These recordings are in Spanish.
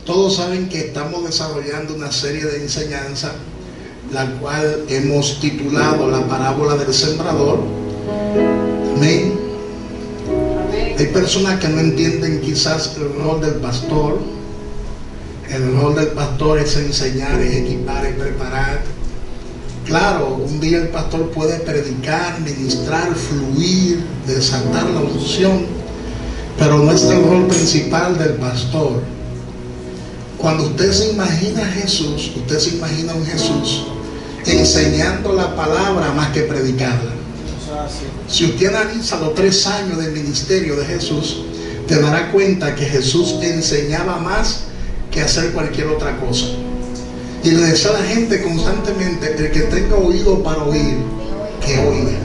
Todos saben que estamos desarrollando una serie de enseñanzas, la cual hemos titulado la parábola del sembrador. Amén. Hay personas que no entienden quizás el rol del pastor. El rol del pastor es enseñar, es equipar, es preparar. Claro, un día el pastor puede predicar, ministrar, fluir, desatar la unción, pero no es el rol principal del pastor. Cuando usted se imagina a Jesús, usted se imagina a un Jesús enseñando la palabra más que predicarla. Si usted analiza los 3 años del ministerio de Jesús, te dará cuenta que Jesús enseñaba más que hacer cualquier otra cosa. Y le decía a la gente constantemente: el que tenga oído para oír, que oiga.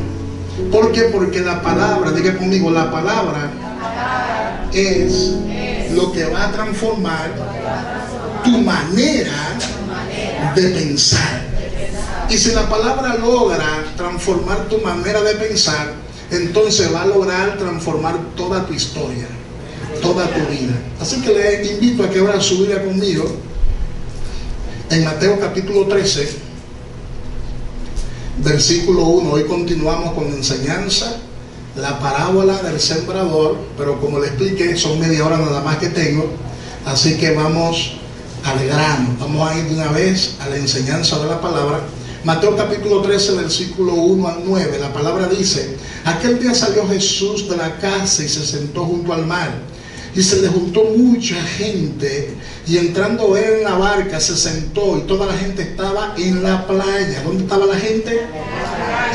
¿Por qué? Porque la palabra, diga conmigo, la palabra es lo que va a transformar tu manera de pensar. Y si la palabra logra transformar tu manera de pensar, entonces va a lograr transformar toda tu historia, toda tu vida. Así que le invito a que abra su Biblia conmigo en Mateo capítulo 13, versículo 1. Hoy continuamos con la enseñanza, la parábola del sembrador, pero como le expliqué, son media hora nada más que tengo, así que vamos al grano. Vamos a ir de una vez a la enseñanza de la palabra. Mateo capítulo 13, versículo 1 al 9, la palabra dice: aquel día salió Jesús de la casa y se sentó junto al mar, y se le juntó mucha gente, y entrando él en la barca se sentó, y toda la gente estaba en la playa. ¿Dónde estaba la gente?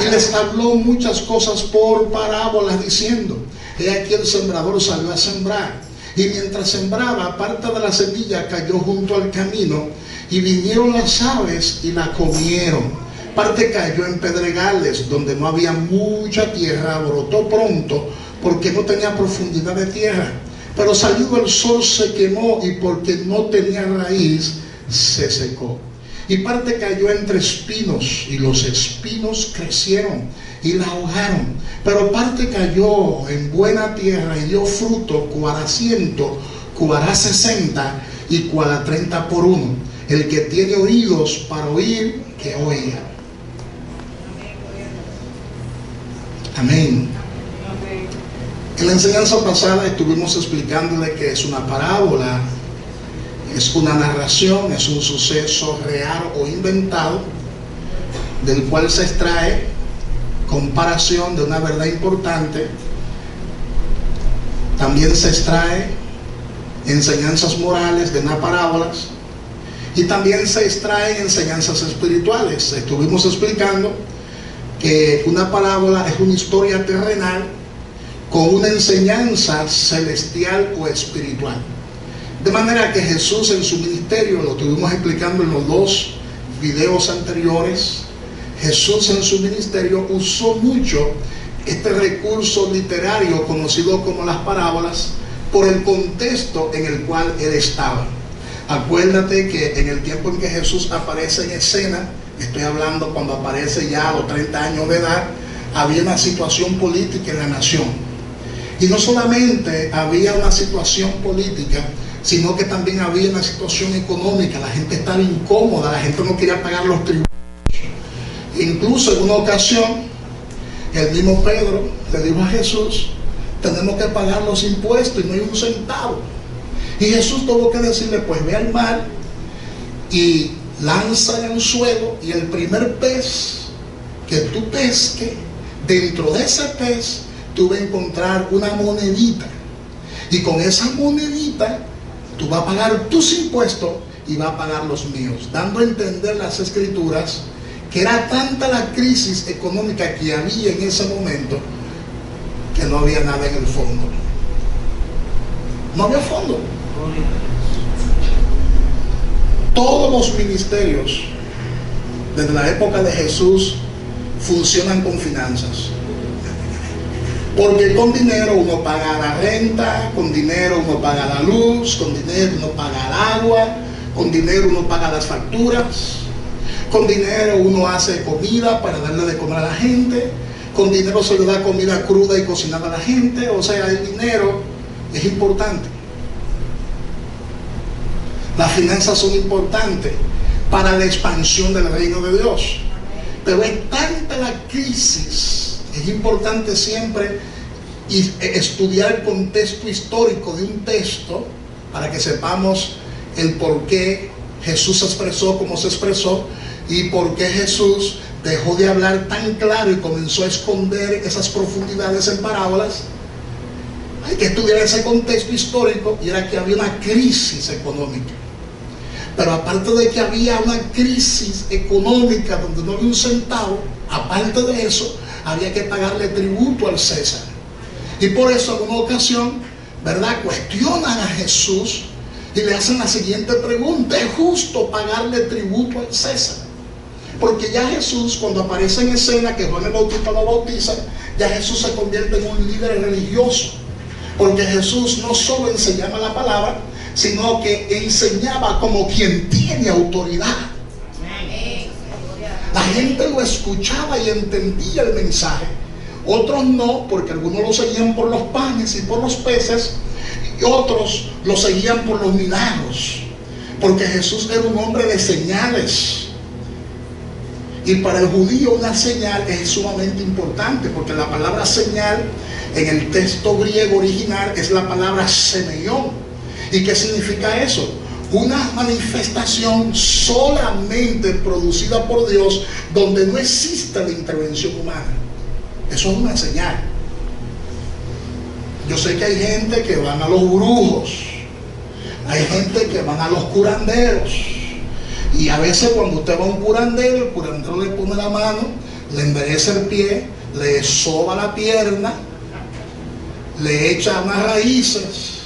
Y les habló muchas cosas por parábolas, diciendo: he aquí el sembrador salió a sembrar, y mientras sembraba, parte de la semilla cayó junto al camino, y vinieron las aves y la comieron. Parte cayó en pedregales, donde no había mucha tierra, brotó pronto, porque no tenía profundidad de tierra. Pero salido el sol se quemó, y porque no tenía raíz, se secó. Y parte cayó entre espinos, y los espinos crecieron y la ahogaron. Pero parte cayó en buena tierra y dio fruto, cuara 100, cuara 60 y cuara 30 por 1. El que tiene oídos para oír, que oiga. Amén. En la enseñanza pasada estuvimos explicándole que es una parábola, es una narración, es un suceso real o inventado, del cual se extrae comparación de una verdad importante. También se extrae enseñanzas morales de unas parábolas, y también se extraen enseñanzas espirituales. Estuvimos explicando que una parábola es una historia terrenal con una enseñanza celestial o espiritual. De manera que Jesús en su ministerio, lo estuvimos explicando en los 2 videos anteriores, Jesús en su ministerio usó mucho este recurso literario conocido como las parábolas, por el contexto en el cual él estaba. Acuérdate que en el tiempo en que Jesús aparece en escena, estoy hablando cuando aparece ya a los 30 años de edad, había una situación política en la nación. Y no solamente había una situación política, sino que también había una situación económica. La gente estaba incómoda, la gente no quería pagar los tributos. Incluso en una ocasión, el mismo Pedro le dijo a Jesús: tenemos que pagar los impuestos y no hay un centavo. Y Jesús tuvo que decirle: pues ve al mar y lanza el anzuelo, y el primer pez que tú pesques, dentro de ese pez tú vas a encontrar una monedita, y con esa monedita tú vas a pagar tus impuestos y vas a pagar los míos, dando a entender las escrituras que era tanta la crisis económica que había en ese momento que no había nada en el fondo. No había fondo. Todos los ministerios desde la época de Jesús funcionan con finanzas, porque con dinero uno paga la renta, con dinero uno paga la luz, con dinero uno paga el agua, con dinero uno paga las facturas, con dinero uno hace comida para darle de comer a la gente, con dinero se le da comida cruda y cocinada a la gente. O sea, el dinero es importante. Las finanzas son importantes para la expansión del reino de Dios. Pero es tanta la crisis, es importante siempre estudiar el contexto histórico de un texto para que sepamos el por qué Jesús se expresó como se expresó y por qué Jesús dejó de hablar tan claro y comenzó a esconder esas profundidades en parábolas. Hay que estudiar ese contexto histórico, y era que había una crisis económica. Pero aparte de que había una crisis económica donde no había un centavo, aparte de eso, había que pagarle tributo al César. Y por eso en una ocasión, ¿verdad?, cuestionan a Jesús y le hacen la siguiente pregunta: ¿es justo pagarle tributo al César? Porque ya Jesús, cuando aparece en escena que Juan el Bautista lo bautiza, ya Jesús se convierte en un líder religioso. Porque Jesús no solo enseñaba la palabra, sino que enseñaba como quien tiene autoridad. La gente lo escuchaba y entendía el mensaje. Otros no, porque algunos lo seguían por los panes y por los peces, y otros lo seguían por los milagros, porque Jesús era un hombre de señales. Y para el judío una señal es sumamente importante, porque la palabra señal en el texto griego original es la palabra semeión. ¿Y qué significa eso? Una manifestación solamente producida por Dios, donde no existe la intervención humana. Eso es una señal. Yo sé que hay gente que van a los brujos, hay gente que van a los curanderos, y a veces cuando usted va a un curandero, el curandero le pone la mano, le endereza el pie, le soba la pierna, le echa unas raíces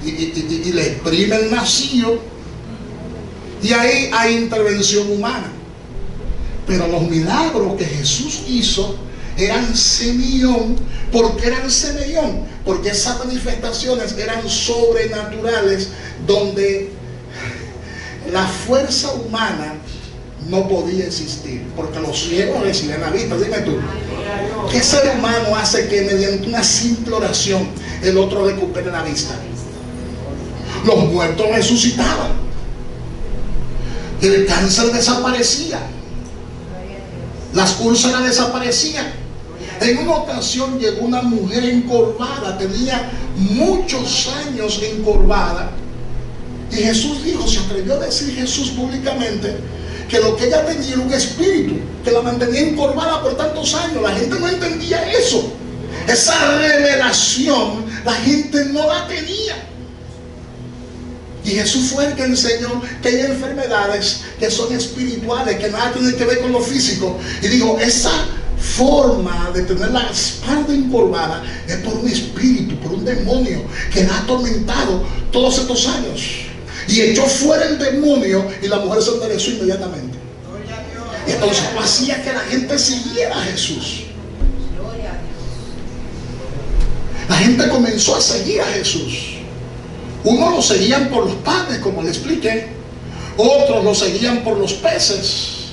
y le exprime el nacillo, y ahí hay intervención humana. Pero los milagros que Jesús hizo eran semillón. ¿Por qué eran semillón? Porque esas manifestaciones eran sobrenaturales, donde la fuerza humana no podía existir, porque los ciegos reciben la vista. Dime tú, ¿qué ser humano hace que mediante una simple oración el otro recupere la vista? Los muertos resucitaban, el cáncer desaparecía, las úlceras desaparecían. En una ocasión llegó una mujer encorvada, tenía muchos años encorvada, y Jesús dijo, se atrevió a decir Jesús públicamente, que lo que ella tenía era un espíritu que la mantenía encorvada por tantos años. La gente no entendía eso. Esa revelación la gente no la tenía. Y Jesús fue el que enseñó que hay enfermedades que son espirituales, que nada tienen que ver con lo físico. Y dijo, esa forma de tener la espalda encorvada es por un espíritu, por un demonio que la ha atormentado todos estos años. Y echó fuera el demonio, y la mujer se enderezó inmediatamente. Y entonces hacía que la gente siguiera a Jesús. La gente comenzó a seguir a Jesús. Unos lo seguían por los panes, como le expliqué, otros lo seguían por los peces,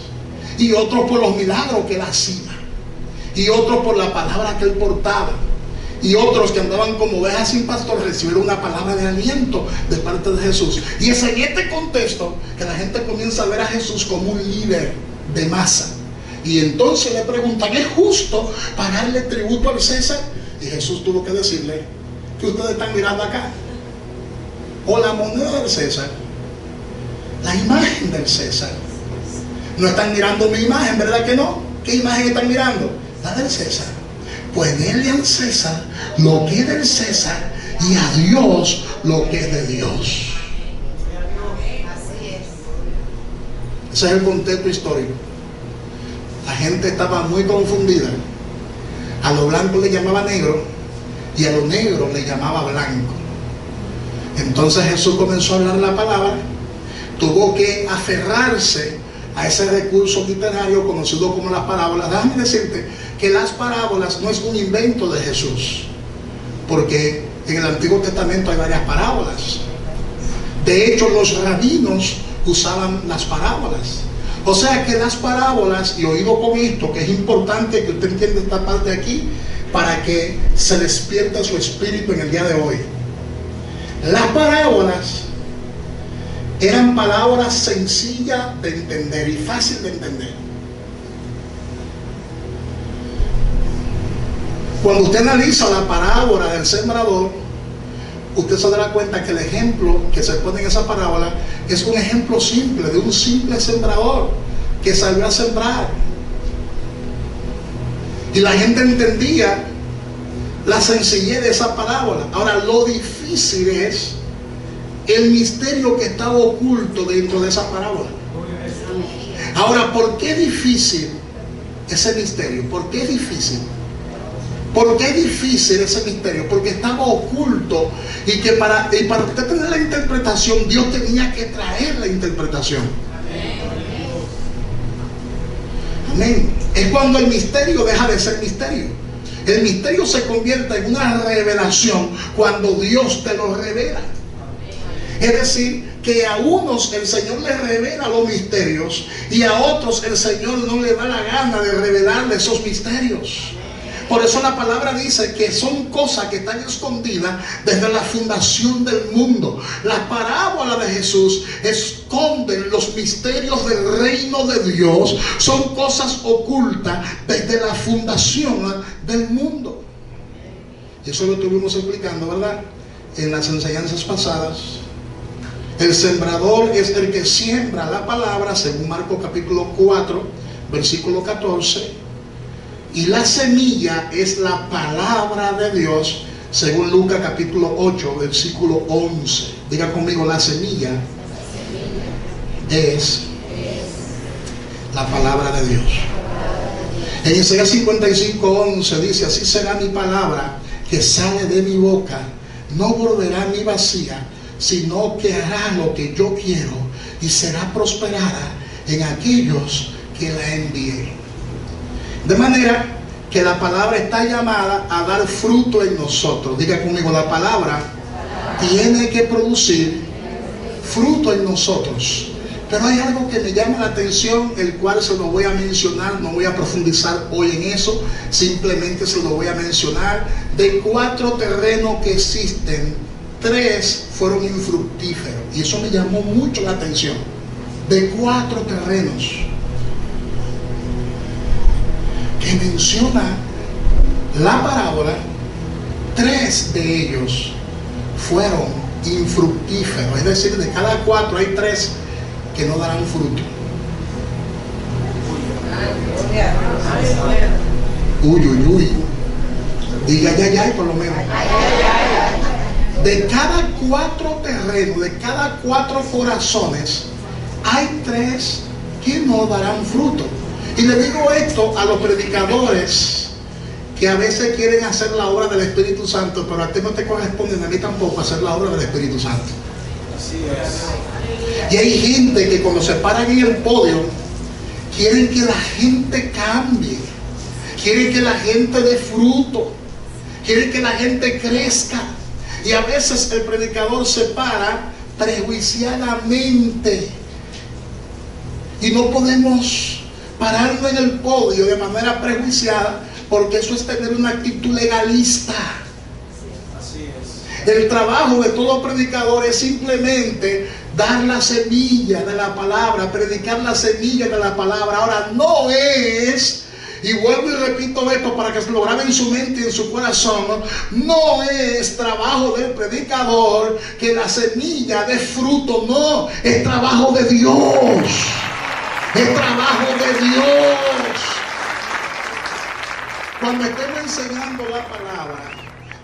y otros por los milagros que él hacía, y otros por la palabra que él portaba, y otros que andaban como ovejas sin pastor recibieron una palabra de aliento de parte de Jesús. Y es en este contexto que la gente comienza a ver a Jesús como un líder de masa. Y entonces le preguntan, ¿es justo pagarle tributo al César? Y Jesús tuvo que decirle, ¿qué ustedes están mirando acá? O la moneda del César, la imagen del César. No están mirando mi imagen, ¿verdad que no? ¿Qué imagen están mirando? La del César. Pues denle al César lo que es del César, y a Dios lo que es de Dios. Ese es el contexto histórico. La gente estaba muy confundida. A lo blanco le llamaba negro, y a lo negro le llamaba blanco. Entonces Jesús comenzó a hablar la palabra, tuvo que aferrarse a ese recurso literario conocido como las parábolas. Déjame decirte que las parábolas no es un invento de Jesús, porque en el Antiguo Testamento hay varias parábolas. De hecho, los rabinos usaban las parábolas. O sea que las parábolas, y oído con esto, que es importante que usted entienda esta parte aquí, para que se despierte su espíritu en el día de hoy. Las parábolas Eran palabras sencillas de entender y fácil de entender. Cuando usted analiza la parábola del sembrador, usted se dará cuenta que el ejemplo que se pone en esa parábola es un ejemplo simple, de un simple sembrador que salió a sembrar. Y la gente entendía la sencillez de esa parábola. Ahora, lo difícil es el misterio que estaba oculto dentro de esa parábola. Ahora, ¿por qué difícil ese misterio? ¿Por qué difícil? ¿Por qué difícil ese misterio? Porque estaba oculto y que para usted tener la interpretación, Dios tenía que traer la interpretación. Amén. Es cuando el misterio deja de ser misterio. El misterio se convierte en una revelación cuando Dios te lo revela. Es decir, que a unos el Señor les revela los misterios y a otros el Señor no le da la gana de revelarle esos misterios. Por eso la palabra dice que son cosas que están escondidas desde la fundación del mundo. La parábola de Jesús esconde los misterios del reino de Dios. Son cosas ocultas desde la fundación del mundo. Y eso lo estuvimos explicando, ¿verdad? En las enseñanzas pasadas. El sembrador es el que siembra la palabra, según Marcos capítulo 4, versículo 14. Y la semilla es la palabra de Dios, según Lucas capítulo 8, versículo 11. Diga conmigo, la semilla es la palabra de Dios. En Isaías 55, 11 dice: así será mi palabra que sale de mi boca, no volverá ni vacía, sino que hará lo que yo quiero y será prosperada en aquellos que la envíen. De manera que la palabra está llamada a dar fruto en nosotros. Diga conmigo, la palabra tiene que producir fruto en nosotros. Pero hay algo que me llama la atención, el cual se lo voy a mencionar. No voy a profundizar hoy en eso, simplemente se lo voy a mencionar. De 4 terrenos que existen, 3 fueron infructíferos. Y eso me llamó mucho la atención. De 4 terrenos que menciona la parábola, 3 de ellos fueron infructíferos. Es decir, de cada 4 hay 3 que no darán fruto. Uy, uy, uy. Diga ya, por lo menos. De cada 4 terrenos, de cada 4 corazones, hay 3 que no darán fruto. Y le digo esto a los predicadores que a veces quieren hacer la obra del Espíritu Santo, pero a ti no te corresponde, a mí tampoco, hacer la obra del Espíritu Santo. Así es. Y hay gente que cuando se paran en el podio, quieren que la gente cambie, quieren que la gente dé fruto, quieren que la gente crezca. Y a veces el predicador se para prejuiciadamente. Y no podemos pararlo en el podio de manera prejuiciada, porque eso es tener una actitud legalista. Así es. El trabajo de todo predicador es simplemente dar la semilla de la palabra, predicar la semilla de la palabra. Ahora, no es, y vuelvo y repito esto para que se lo grabe en su mente y en su corazón, no es trabajo del predicador que la semilla dé fruto, no, es trabajo de Dios. Es trabajo de Dios. Cuando estemos enseñando la palabra,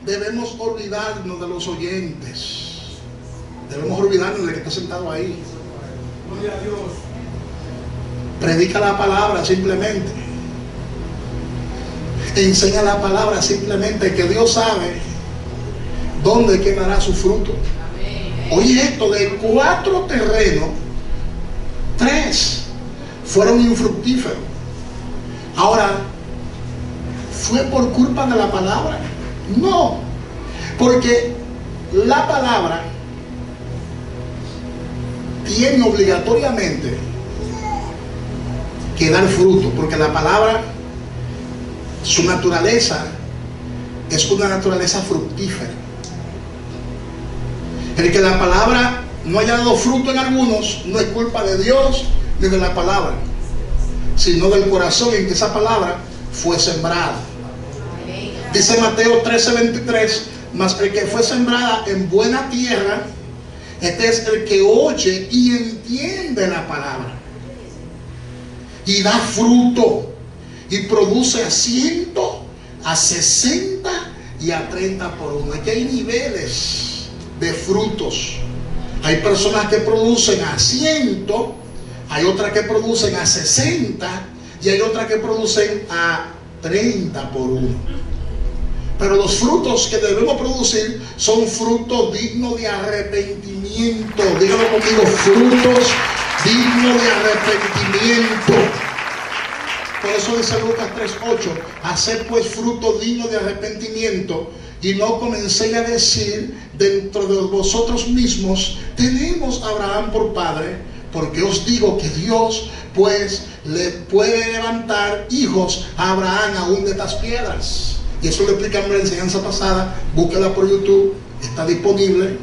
debemos olvidarnos de los oyentes. Debemos olvidarnos de que está sentado ahí. Gloria a Dios. Predica la palabra simplemente. Enseña la palabra simplemente, que Dios sabe dónde quedará su fruto. Oye esto, de 4 terrenos, 3 fueron infructíferos. Ahora, ¿fue por culpa de la palabra? No, porque la palabra tiene obligatoriamente que dar fruto, porque la palabra, su naturaleza es una naturaleza fructífera. El que la palabra no haya dado fruto en algunos, no es culpa de Dios ni de la palabra, sino del corazón en que esa palabra fue sembrada. Dice Mateo 13:23, mas el que fue sembrada en buena tierra, este es el que oye y entiende la palabra y da fruto y produce a 100, a 60 y a 30 por uno. Aquí hay niveles de frutos. Hay personas que producen a 100, hay otras que producen a 60 y hay otras que producen a 30 por uno. Pero los frutos que debemos producir son frutos dignos de arrepentimiento. Dígalo conmigo, frutos dignos de arrepentimiento. Por eso dice Lucas 3:8, haced pues fruto digno de arrepentimiento y no comencéis a decir dentro de vosotros mismos, tenemos a Abraham por padre, porque os digo que Dios pues le puede levantar hijos a Abraham aún de estas piedras. Y eso lo explicamos en la enseñanza pasada, búsquela por YouTube, está disponible.